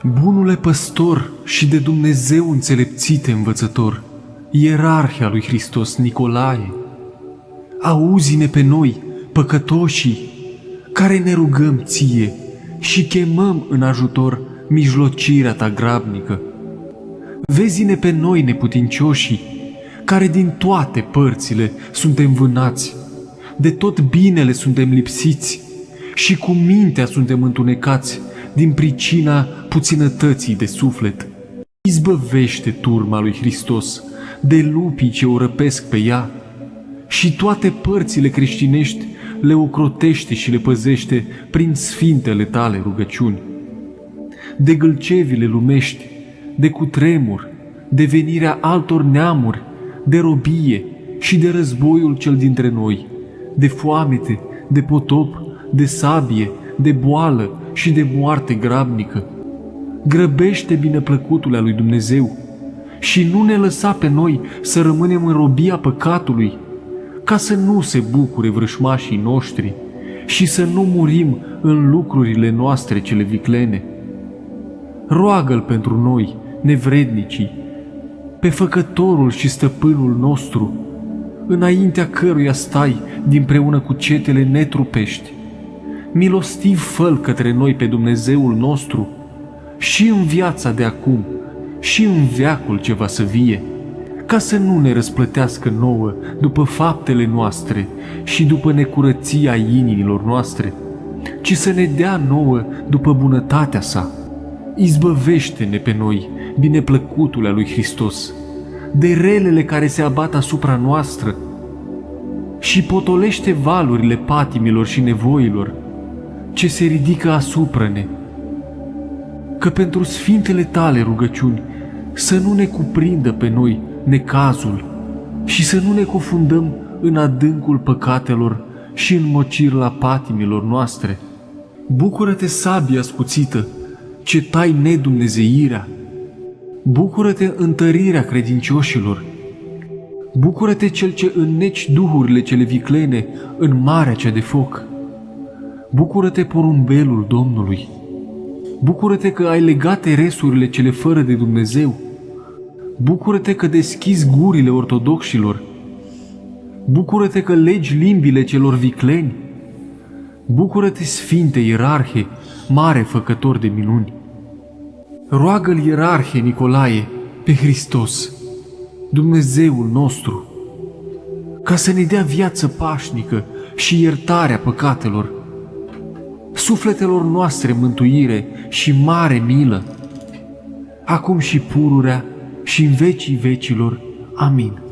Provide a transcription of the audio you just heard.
Bunule păstor și de Dumnezeu înțelepțite învățător, ierarhia lui Hristos Nicolae, auzi-ne pe noi, păcătoșii, care ne rugăm ție și chemăm în ajutor mijlocirea ta grabnică. Vezi-ne pe noi, neputincioșii, care din toate părțile suntem vânați, de tot binele suntem lipsiți și cu mintea suntem întunecați din pricina puținătății de suflet. Izbăvește turma lui Hristos de lupii ce o răpesc pe ea și toate părțile creștinești le ocrotește și le păzește prin sfintele tale rugăciuni. De gâlcevile lumești, de cutremur, de venirea altor neamuri, de robie și de războiul cel dintre noi, de foamete, de potop, de sabie, de boală și de moarte grabnică. Grăbește bineplăcutul al lui Dumnezeu și nu ne lăsa pe noi să rămânem în robia păcatului, ca să nu se bucure vrășmașii noștri și să nu murim în lucrurile noastre cele viclene. Roagă-L pentru noi, nevrednicii, pe Făcătorul și Stăpânul nostru, înaintea căruia stai dinpreună cu cetele netrupești. Milostiv fă-L către noi pe Dumnezeul nostru și în viața de acum și în veacul ce va să vie, ca să nu ne răsplătească nouă după faptele noastre și după necurăția inimilor noastre, ci să ne dea nouă după bunătatea sa. Izbăvește-ne pe noi, bineplăcutul al lui Hristos, de relele care se abat asupra noastră și potolește valurile patimilor și nevoilor ce se ridică asupra-ne, că pentru sfintele tale rugăciuni să nu ne cuprindă pe noi necazul și să nu ne cufundăm în adâncul păcatelor și în mocirla patimilor noastre. Bucură-te, sabie ascuțită, ce tai nedumnezeirea! Bucură-te, întărirea credincioșilor! Bucură-te, cel ce înneci duhurile cele viclene în marea cea de foc! Bucură-te, porumbelul Domnului! Bucură-te că ai legat eresurile cele fără de Dumnezeu! Bucură-te că deschizi gurile ortodoxilor! Bucură-te că legi limbile celor vicleni! Bucură-te, Sfinte Ierarhe, mare făcător de minuni! Roagă-L, Ierarhe Nicolae, pe Hristos, Dumnezeul nostru, ca să ne dea viață pașnică și iertarea păcatelor, sufletelor noastre mântuire și mare milă, acum și pururea și în vecii vecilor. Amin.